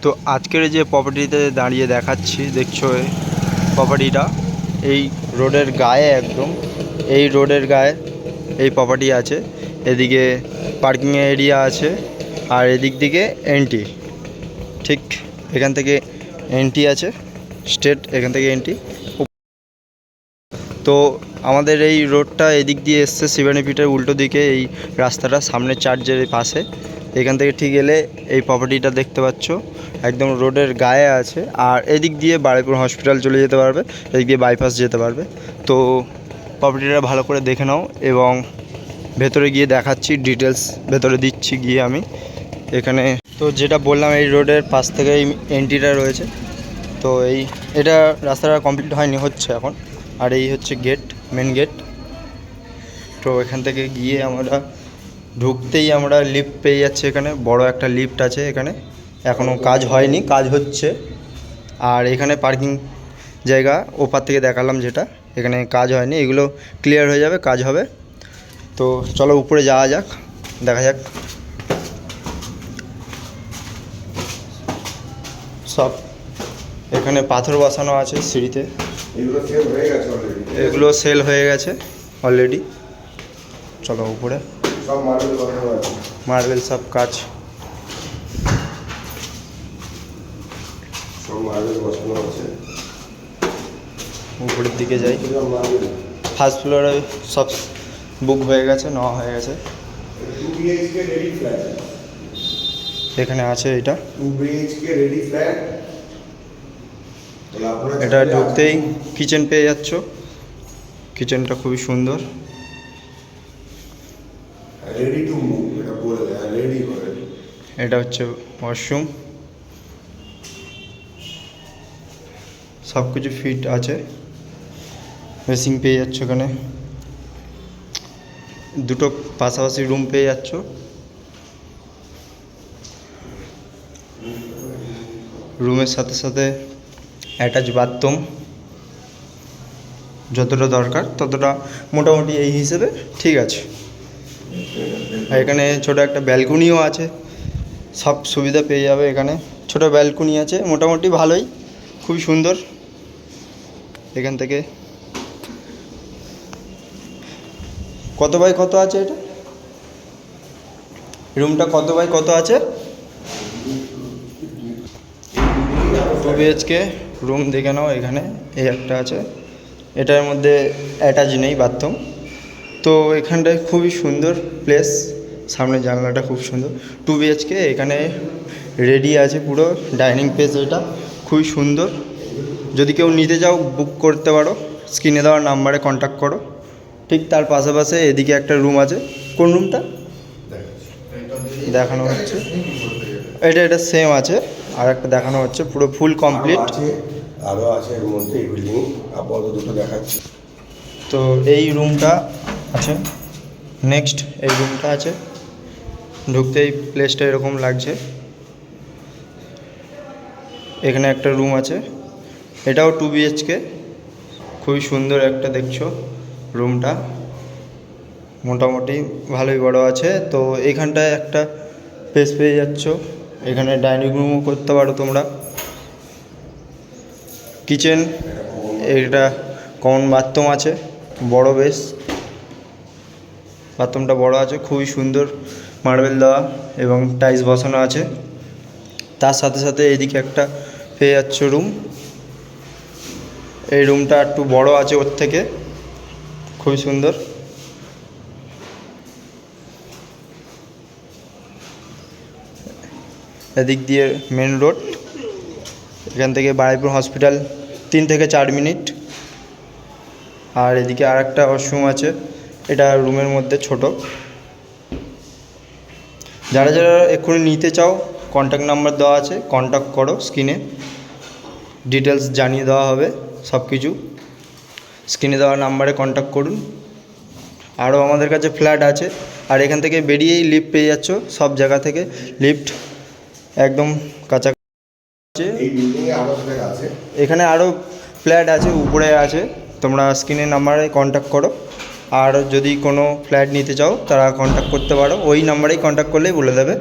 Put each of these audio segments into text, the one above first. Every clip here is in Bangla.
তো আজকের যে প্রপার্টিতে দাঁড়িয়ে দেখাচ্ছি, দেখছো এই প্রপার্টিটা এই রোডের গায়ে, একদম এই রোডের গায়ে এই প্রপার্টি আছে। এদিকে পার্কিং এরিয়া আছে আর এদিক দিকে এন্ট্রি, ঠিক এখান থেকে এন্ট্রি আছে, স্ট্রেট এখান থেকে এন্ট্রি। তো আমাদের এই রোডটা এদিক দিয়ে এসছে শিবানী পিঠের উল্টো দিকে, এই রাস্তাটা সামনে চার্চের পাশে। এখান থেকে ঠিক এলে এই প্রপার্টিটা দেখতে পাচ্ছ, একদম রোডের গায়ে আছে। আর এদিক দিয়ে বারুইপুর হসপিটাল চলে যেতে পারবে, এদিক দিয়ে বাইপাস যেতে পারবে। তো প্রপার্টিটা ভালো করে দেখে নাও এবং ভেতরে গিয়ে দেখাচ্ছি, ডিটেলস ভেতরে দিচ্ছি গিয়ে আমি এখানে। তো যেটা বললাম, এই রোডের পাশ থেকে এই এন্ট্রিটা রয়েছে। তো এটা রাস্তাটা কমপ্লিট হয়নি, হচ্ছে এখন। আর এই হচ্ছে গেট, মেন গেট। তো এখান থেকে গিয়ে আমরা ঢুকতেই আমরা লিফট পেয়ে যাচ্ছি। এখানে বড় একটা লিফট আছে, এখানে এখনও কাজ হয়নি, কাজ হচ্ছে। আর এখানে পার্কিং জায়গা ওপার থেকে দেখালাম, যেটা এখানে কাজ হয়নি, এগুলো ক্লিয়ার হয়ে যাবে, কাজ হবে। তো চলো উপরে যাওয়া যাক, দেখা যাক। সব এখানে পাথর বসানো আছে সিঁড়িতে, এগুলো সেল হয়ে গেছে অলরেডি। চলো উপরে, সব মার্বেল সব কাজ, সব মার্বেল বসানো আছে। উপরের দিকে যাই। ফার্স্ট ফ্লোরে সব বুক হয়ে গেছে, নেওয়া হয়ে গেছে। 2 BHK রেডি ফ্ল্যাট, এখানে আছে এটা 2 BHK রেডি ফ্ল্যাট। এটা ঢুকতেই কিচেন পেয়ে যাচ্ছ, কিচেনটা খুবই সুন্দর। রেডি টু মুভ, এটা বলে দেয় রেডি করে। এটা হচ্ছে ওয়াশরুম, সব কিছু ফিট আছে। বেসিং পেয়ে যাচ্ছ, এখানে দুটো পাশাপাশি রুম পেয়ে যাচ্ছ। রুমের সাথে সাথে অ্যাটাচ বাথরুম, যতটা দরকার ততটা মোটামুটি এই হিসেবে ঠিক আছে। আর এখানে ছোটো একটা ব্যালকনিও আছে, সব সুবিধা পেয়ে যাবে এখানে। ছোটো ব্যালকনি আছে, মোটামুটি ভালোই, খুবই সুন্দর। এখান থেকে কত বাই কত আছে এটা, রুমটা কত বাই কত আছে? 2 BHK রুম দেখে নাও। এখানে এই একটা আছে, এটার মধ্যে অ্যাটাচ নেই বাথরুম। তো এখানটায় খুবই সুন্দর প্লেস, সামনে জানলাটা খুব সুন্দর। 2 BHK এখানে রেডি আছে পুরো ডাইনিং প্লেস, এটা খুবই সুন্দর। যদি কেউ নিতে চাও বুক করতে পারো, স্ক্রিনে দেওয়ার নাম্বারে কন্ট্যাক্ট করো। ঠিক তার পাশাপাশি এদিকে একটা রুম আছে। কোন রুমটা দেখানো হচ্ছে? এটা সেম আছে, আর একটা দেখানো হচ্ছে, পুরো ফুল কমপ্লিট। আরও আছে এর মধ্যে, এই বিল্ডিং আপাতত দুটো দেখাচ্ছি। তো এই রুমটা আছে, নেক্সট এই রুমটা আছে। ঢুকতেই প্লেসটা এরকম লাগছে। এখানে একটা রুম আছে, এটাও 2 BHK, খুবই সুন্দর একটা, দেখছো রুমটা মোটামুটি ভালোই বড় আছে। তো এইখানটায় একটা স্পেস পেয়ে যাচ্ছ, এখানে ডাইনিং রুমও করতে পারো তোমরা। কিচেন, এটা কমন বাথরুম আছে, বড় বেশ, বাথরুমটা বড় আছে, খুবই সুন্দর, মার্বেল দেওয়া এবং টাইলস বসানো আছে। তার সাথে সাথে এদিকে একটা পেয়ে যাচ্ছ রুম, এই রুমটা একটু বড় আছে ওর থেকে, খুবই সুন্দর। এদিক দিয়ে মেন রোড, এখান থেকে বারুইপুর হসপিটাল 3 থেকে 4 মিনিট। আর এদিকে আর একটা ওয়াশরুম আছে, এটা রুমের মধ্যে ছোট। যারা যারা এক্ষুনি নিতে চাও, কন্ট্যাক্ট নাম্বার দেওয়া আছে, কন্ট্যাক্ট করো, স্ক্রিনে ডিটেলস জানিয়ে দেওয়া হবে সব কিছু। স্ক্রিনে দেওয়া নাম্বারে কন্ট্যাক্ট করুন। আরও আমাদের কাছে ফ্ল্যাট আছে, আর এখান থেকে বেরিয়েই লিফট পেয়ে যাচ্ছ, সব জায়গা থেকে লিফট একদম কাছাকাছি। এখানে আরও ফ্ল্যাট আছে, উপরে আছে, তোমরা স্ক্রিনের নাম্বারে কন্ট্যাক্ট করো। আর যদি কোনো ফ্ল্যাট নিতে চাও তারা কন্ট্যাক্ট করতে পারো, ওই নাম্বারেই কন্ট্যাক্ট করলেই বলে দেবে।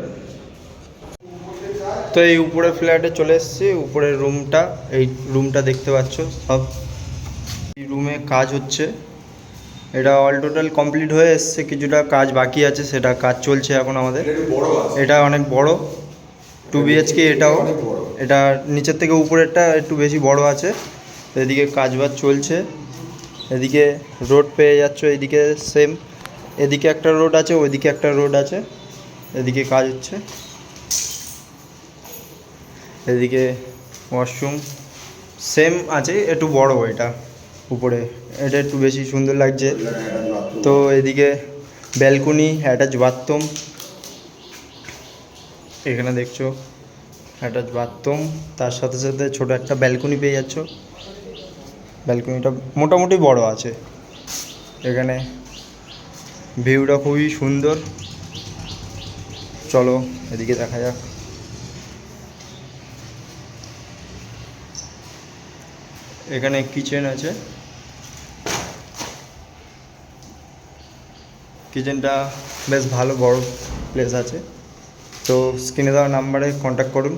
তো এই উপরে ফ্ল্যাটে চলে এসেছি, উপরের রুমটা, এই রুমটা দেখতে পাচ্ছ সব। এই রুমে কাজ হচ্ছে, এটা অল টোটাল কমপ্লিট হয়ে এসছে, কিছুটা কাজ বাকি আছে, সেটা কাজ চলছে এখন আমাদের। এটা একটু বড় আছে। এটা অনেক বড়, 2 BHK এটাও। অনেক বড়। এটা নিচের থেকে উপরেরটা একটু বেশি বড় আছে। এদিকে কাজবাজ চলছে, এদিকে রোড পেয়ে যাচ্ছ, এদিকে সেম, এদিকে একটা রোড আছে, ওইদিকে একটা রোড আছে, এদিকে কাজ হচ্ছে। এদিকে ওয়াশরুম সেম আছে, একটু বড় এটা উপরে, এটা একটু বেশি সুন্দর লাগছে। তো এদিকে ব্যালকনি, অ্যাটাচ বাথরুম, এখানে দেখছো অ্যাটাচ বাথরুম, তার সাথে সাথে ছোট একটা ব্যালকনি পেয়ে যাচ্ছ। ব্যালকনিটা মোটামুটি বড় আছে। এখানে ভিউটা খুবই সুন্দর। চলো এদিকে দেখা যাক। এখানে কিচেন আছে, কিচেনটা বেশ ভালো বড় প্লেস আছে। তো স্ক্রিনে দেওয়া নাম্বারে কন্ট্যাক্ট করুন।